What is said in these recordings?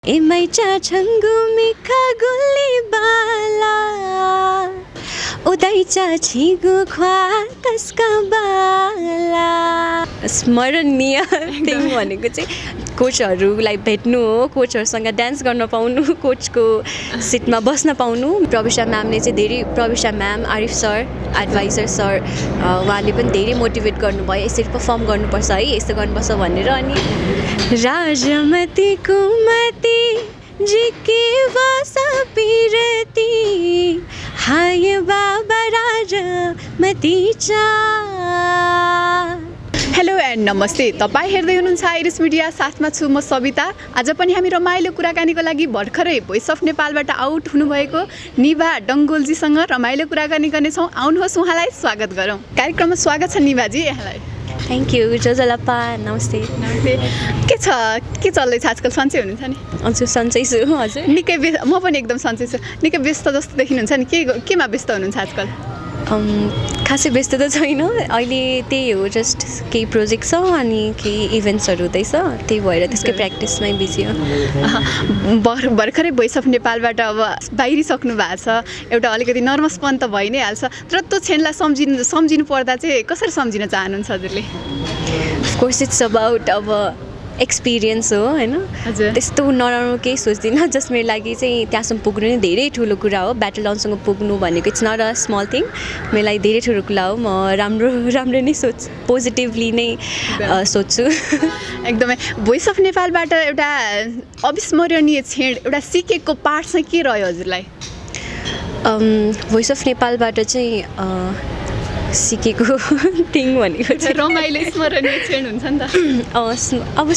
एमैचा छङ्गु मिखा गुल्ली बाला उदाइचा छिगु ख्वा कसका बाला। स्मरणीय थिङ भनेको चाहिँ कोचहरूलाई भेट्नु हो, कोचहरूसँग डान्स गर्न पाउनु, कोचको सिटमा बस्न पाउनु। प्रविशा म्यामले चाहिँ धेरै, Prabisha ma'am, Arif sir, adviser sir, उहाँले पनि धेरै मोटिभेट गर्नुभयो, यसरी पर्फर्म गर्नुपर्छ है, यस्तो गर्नुपर्छ भनेर। अनि राजमती कुमती जिकी वासा पिरती हाय बाबा राजमती चा। हेलो एन्ड नमस्ते, तपाईँ हेर्दै हुनुहुन्छ आइरिस मिडिया, साथमा छु म सविता। आज पनि हामी रमाइलो कुराकानीको लागि भर्खरै भोइस अफ नेपालबाट आउट हुनुभएको निभा डङ्गोलजीसँग रमाइलो कुराकानी गर्नेछौँ। आउनुहोस्, उहाँलाई स्वागत गरौँ। कार्यक्रममा स्वागत छ निभाजी, यहाँलाई। थ्याङ्क यू जोजलप्पा, नमस्ते। नमस्ते। के चल्दैछ आजकल? सन्चै हुनुहुन्छ नि? हजुर सन्चै छु। हजुर निकै म पनि एकदम सन्चै छु। निकै व्यस्त जस्तो देखिनुहुन्छ नि, केमा व्यस्त हुनुहुन्छ आजकल? खासै व्यस्त त छैन अहिले, त्यही हो, जस्ट केही प्रोजेक्ट छ अनि केही इभेन्ट्सहरू हुँदैछ, त्यही भएर त्यसकै प्र्याक्टिसमै बिजी हो। भर्खरै भोइस अफ नेपालबाट अब बाहिरिसक्नु भएको छ, एउटा अलिकति नर्भसपन त भइ नै हाल्छ, तर त्यो क्षणलाई सम्झिनु पर्दा चाहिँ कसरी सम्झिन चाहनुहुन्छ हजुरले? अफकोर्स इट्स अबाउट अब एक्सपिरियन्स हो होइन, त्यस्तो नराम्रो केही सोच्दिनँ। जस्ट मेरो लागि चाहिँ त्यहाँसम्म पुग्नु नै धेरै ठुलो कुरा हो। ब्याटल ग्राउन्डसँग पुग्नु भनेको it's not a small thing, मेरो लागि धेरै ठुलो कुरा हो। म राम्रो नै पोजिटिभली नै सोच्छु। एकदमै। भोइस अफ नेपालबाट एउटा अविस्मरणीय क्षण, एउटा सिकेको पार्ट चाहिँ के रह्यो हजुरलाई? भोइस अफ नेपालबाट चाहिँ सिकेको थिङ भनेको चाहिँ रमाइलो स्मरणीय क्षण हुन्छ नि त। अब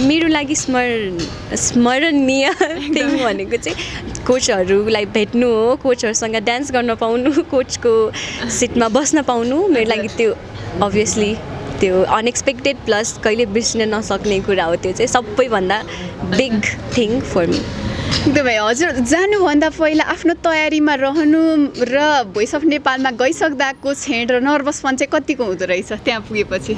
मेरो लागि स्मरणीय थिङ भनेको चाहिँ कोचहरूलाई भेट्नु हो, कोचहरूसँग डान्स गर्न पाउनु, कोचको सिटमा बस्न पाउनु। मेरो लागि त्यो अभियसली त्यो अनएक्सपेक्टेड प्लस कहिले बिर्सिन नसक्ने कुरा हो। त्यो चाहिँ सबैभन्दा बिग थिङ फर मी। एकदमै। हजुर जानुभन्दा पहिला आफ्नो तयारीमा रहनु र भोइस अफ नेपालमा गइसक्दाको क्षण र नर्भसपन चाहिँ कतिको हुँदो रहेछ त्यहाँ पुगेपछि?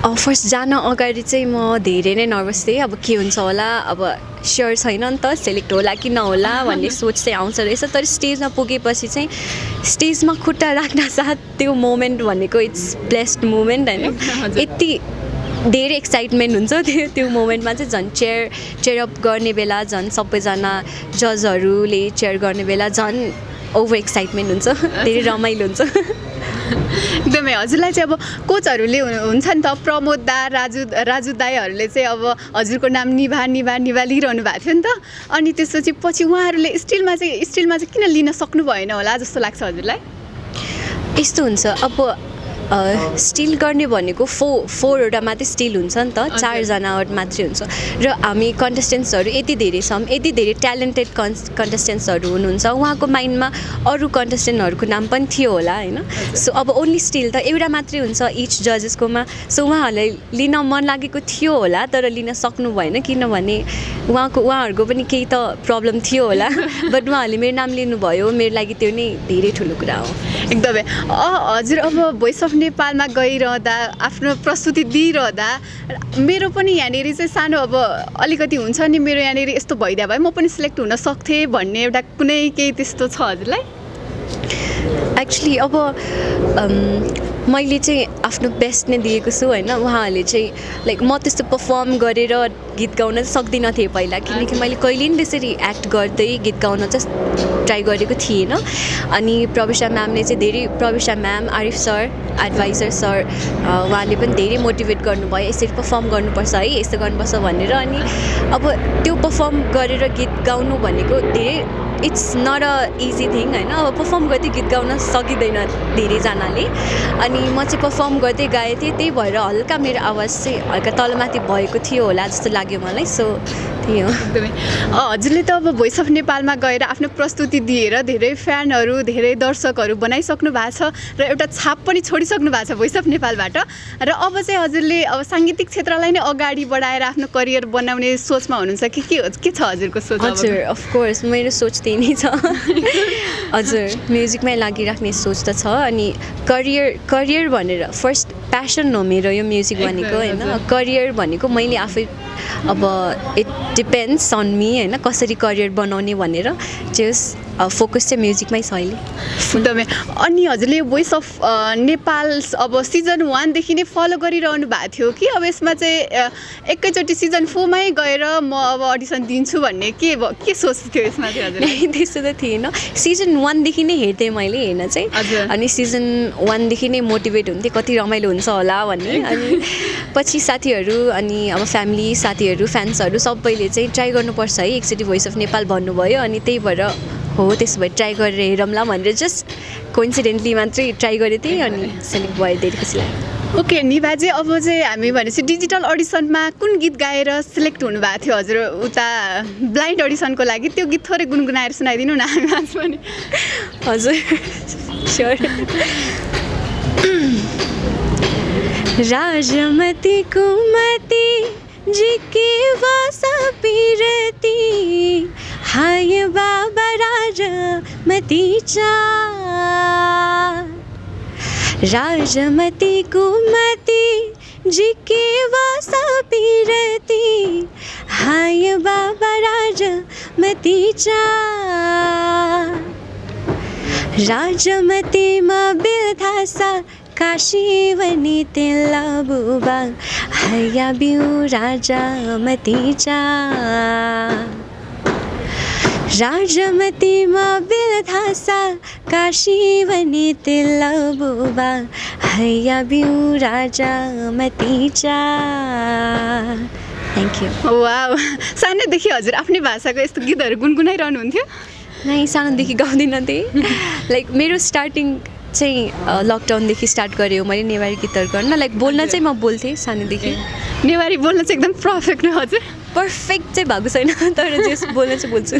फर्स्ट जान अगाडि चाहिँ म धेरै नै नर्भस थिएँ। अब के हुन्छ होला, अब स्योर छैन नि त, सेलेक्ट होला कि नहोला भन्ने सोच चाहिँ आउँछ रहेछ। तर स्टेजमा पुगेपछि चाहिँ स्टेजमा खुट्टा राख्न साथ त्यो मोमेन्ट भनेको इट्स ब्लेस्ड मोमेन्ट होइन। यति धेरै एक्साइटमेन्ट हुन्छ त्यो मोमेन्टमा चाहिँ। झन् चेयर अप गर्ने बेला, झन् सबैजना जजहरूले चेयर गर्ने बेला झन् ओभर एक्साइटमेन्ट हुन्छ, धेरै रमाइलो हुन्छ। एकदमै। हजुरलाई चाहिँ अब कोचहरूले हुन्छ नि त, प्रमोद दा, राजु दाईहरूले चाहिँ अब हजुरको नाम निभा लिइरहनु भएको थियो नि त। अनि त्यसपछि पछि उहाँहरूले स्टिलमा चाहिँ किन लिन सक्नु भएन होला जस्तो लाग्छ हजुरलाई? यस्तो हुन्छ, अब स्टिल गर्ने भनेको फोरवटा मात्रै स्टिल हुन्छ नि त, 4जना मात्रै हुन्छ। र हामी कन्टेस्टेन्ट्सहरू यति धेरै छौँ, यति धेरै ट्यालेन्टेड कन्टेस्टेन्ट्सहरू हुनुहुन्छ, उहाँको माइन्डमा अरू कन्टेस्टेन्टहरूको नाम पनि थियो होला होइन। सो अब ओन्ली स्टिल त एउटा मात्रै हुन्छ इच जजेसकोमा। सो उहाँहरूलाई लिन मन लागेको थियो होला, तर लिन सक्नु भएन, किनभने उहाँहरूको पनि केही त प्रब्लम थियो होला। बट उहाँहरूले मेरो नाम लिनुभयो, मेरो लागि त्यो नै धेरै ठुलो कुरा हो। एकदमै। हजुर अब भोइस अफ नेपालमा गइरहँदा, आफ्नो प्रस्तुति दिइरहँदा मेरो पनि यहाँनिर चाहिँ सानो अब अलिकति हुन्छ नि, मेरो यहाँनिर यस्तो भइदियो भए म पनि सिलेक्ट हुन सक्थेँ भन्ने एउटा कुनै केही त्यस्तो छ हजुरलाई? एक्चुली अब मैले चाहिँ आफ्नो बेस्ट नै दिएको छु होइन। उहाँहरूले चाहिँ लाइक म त्यस्तो पर्फर्म गरेर गीत गाउन चाहिँ सक्दिनँ थिएँ पहिला, किनकि मैले कहिले पनि त्यसरी एक्ट गर्दै गीत गाउन चाहिँ ट्राई गरेको थिएन। अनि प्रविशा म्यामले चाहिँ धेरै, Prabisha ma'am, Arif sir, adviser sir, उहाँले पनि धेरै मोटिभेट गर्नुभयो, यसरी पर्फर्म गर्नुपर्छ है, यस्तो गर्नुपर्छ भनेर। अनि अब त्यो पर्फर्म गरेर गीत गाउनु भनेको धेरै, it's not a easy thing होइन। अब पर्फर्म गर्दै गीत गाउन सकिँदैन धेरैजनाले। अनि म चाहिँ पर्फर्म गर्दै गएको थिएँ, त्यही भएर हल्का मेरो आवाज चाहिँ हल्का तलमाथि भएको थियो होला जस्तो लाग्यो मलाई। सो त्यही हो। एकदमै। हजुरले त अब भोइस अफ नेपालमा गएर आफ्नो प्रस्तुति दिएर धेरै फ्यानहरू, धेरै दर्शकहरू बनाइसक्नु भएको छ र एउटा छाप पनि छोडिसक्नु भएको छ भोइस अफ नेपालबाट। र अब चाहिँ हजुरले अब साङ्गीतिक क्षेत्रलाई नै अगाडि बढाएर आफ्नो करियर बनाउने सोचमा हुनुहुन्छ कि के छ हजुरको सोच? हजुर अफकोर्स मेरो सोच त्यही नै छ। हजुर म्युजिकमै लागिराख्ने सोच त छ। अनि करियर भनेर फर्स्ट प्यासन हो मेरो यो म्युजिक भनेको होइन करियर भनेको मैले आफै अब इट डिपेन्ड्स अन मी होइन कसरी करियर बनाउने भनेर जस फोकस चाहिँ म्युजिकमै छ अहिले एकदमै अनि हजुरले भोइस अफ नेपाल अब सिजन 1 देखि नै फलो गरिरहनु भएको थियो कि अब यसमा चाहिँ एकैचोटि सिजन 4 मै गएर म अब अडिसन दिन्छु भन्ने के सोच थियो यसमा चाहिँ हजुरले त्यस्तो त थिएन सिजन 1 देखि नै हेर्थेँ मैले हेर्न चाहिँ अनि सिजन 1 देखि नै मोटिभेट हुन्थेँ कति रमाइलो हुन्छ होला भन्ने अनि पछि साथीहरू अनि अब फ्यामिली साथीहरू फ्यान्सहरू सबैले चाहिँ ट्राई गर्नुपर्छ है एकचोटि भोइस अफ नेपाल भन्नुभयो अनि त्यही भएर हो त्यसो भए ट्राई गरेर हेरौँला भनेर जस्ट कोइन्सिडेन्टली मात्रै ट्राई गरेको थिएँ अनि सेलेक्ट भयो धेरै खुसी लाग्यो ओके निभाजी अब चाहिँ हामी भनेपछि डिजिटल अडिसनमा कुन गीत गाएर सिलेक्ट हुनुभएको थियो हजुर उता ब्लाइन्ड अडिसनको लागि त्यो गीत थोरै गुनगुनाएर सुनाइदिनु न हामी आज पनि हजुर स्योर राजमती कुमती जिके वासा पिरती हाय बाबा राजमतीचा राजमती कुमती जिके वासा पिरती हाय बाबा राजमतीचा राजमतीमा बिलथासा काशीवनी तेला बुबा हया बिउ राजमतीचा राजमतीमा बिलथासा काशीवनी तेला बुबा हया बिउ राजमतीचा थ्याङ्क यू वाउ सानैदेखि हजुर आफ्नै भाषाको यस्तो गीतहरू गुनगुनाइरहनुहुन्थ्यो नै सानोदेखि गाउँदिनँ थिएँ लाइक मेरो स्टार्टिङ चाहिँ लकडाउनदेखि स्टार्ट गरेँ मैले नेवारी गीतहरू गर्न लाइक बोल्न चाहिँ म बोल्थेँ सानोदेखि नेवारी बोल्न चाहिँ एकदम पर्फेक्ट न हजुर पर्फेक्ट चाहिँ भएको छैन तर जस बोल्न चाहिँ बोल्छु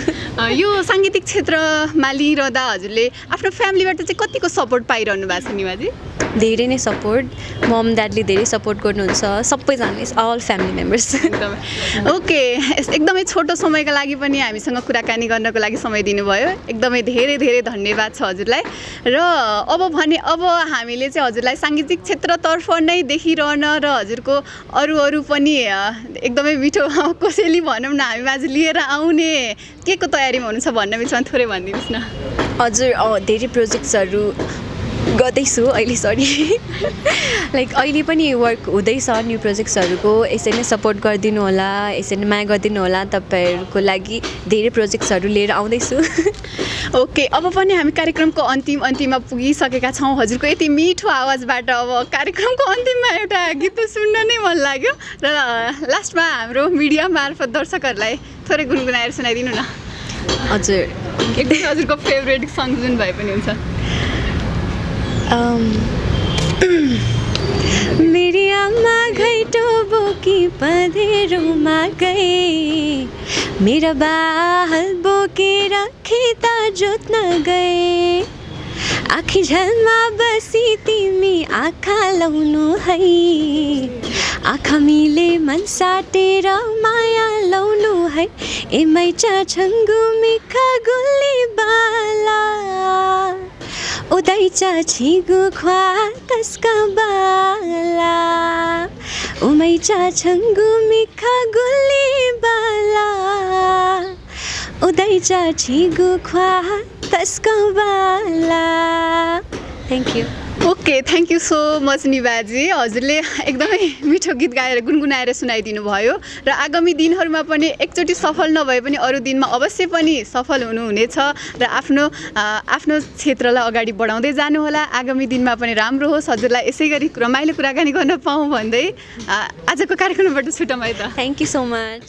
यो साङ्गीतिक क्षेत्रमा लिइरहँदा हजुरले आफ्नो फ्यामिलीबाट चाहिँ कतिको सपोर्ट पाइरहनु भएको छ निवाजी धेरै नै सपोर्ट मम ड्याडले धेरै सपोर्ट गर्नुहुन्छ सबैजनाले अल फ्यामिली मेम्बर्स ओके एकदमै छोटो समयको लागि पनि हामीसँग कुराकानी गर्नको लागि समय दिनुभयो एकदमै धेरै धेरै धन्यवाद छ हजुरलाई र अब हामीले चाहिँ हजुरलाई साङ्गीतिक क्षेत्रतर्फ नै देखिरहन र हजुरको अरू पनि एकदमै मिठो कोसेली भनौँ न हामी आज लिएर आउने के को तयारीमा हुनुहुन्छ भन्न बिचमा थोरै भनिदिनुहोस् न हजुर धेरै प्रोजेक्ट्सहरू गर्दैछु अहिले सरी लाइक अहिले पनि वर्क हुँदैछ न्यू प्रोजेक्ट्सहरूको यसरी नै सपोर्ट गरिदिनु होला यसरी नै माया गरिदिनु होला तपाईँहरूको लागि धेरै प्रोजेक्ट्सहरू लिएर आउँदैछु ओके अब पनि हामी कार्यक्रमको अन्तिममा पुगिसकेका छौँ हजुरको यति मिठो आवाजबाट अब कार्यक्रमको अन्तिममा एउटा गीत सुन्न नै मन लाग्यो र लास्टमा हाम्रो मिडिया मार्फत दर्शकहरूलाई थोरै गुनगुनाएर सुनाइदिनु न हजुर एकदमै हजुरको फेभरेट सङ्ग जुन भए पनि हुन्छ मेरी आमा घैटो बोकी पँधेरोमा गए मेरा बाहल बोकेर खेता जोत्न गए आँखी झलमा बसी तिमी आँखा लाउनु है आँखा मिले मन साटेर माया लाउनु है ए मैचा छङ्गु मिखा गुल्ली बाला उदैचा छिगु ख्वा तस्का बाला उमैचा छङ्गु मिखा गुल्ली बाला उदैचा छिगु ख्वा तस्का बाला thank you okay thank you so much निभाजी हजुरले एकदमै मिठो गीत गाएर गुनगुनाएर सुनाइदिनु भयो र आगामी दिनहरूमा पनि एकचोटि सफल नभए पनि अरू दिनमा अवश्य पनि सफल हुनुहुनेछ र आफ्नो क्षेत्रलाई अगाडि बढाउँदै जानुहोला आगामी दिनमा पनि राम्रो होस् हजुरलाई यसै गरी रमाइलो कुराकानी गर्न पाऊँ भन्दै आजको कार्यक्रमबाट छुटौँ है त थ्याङ्क यू सो मच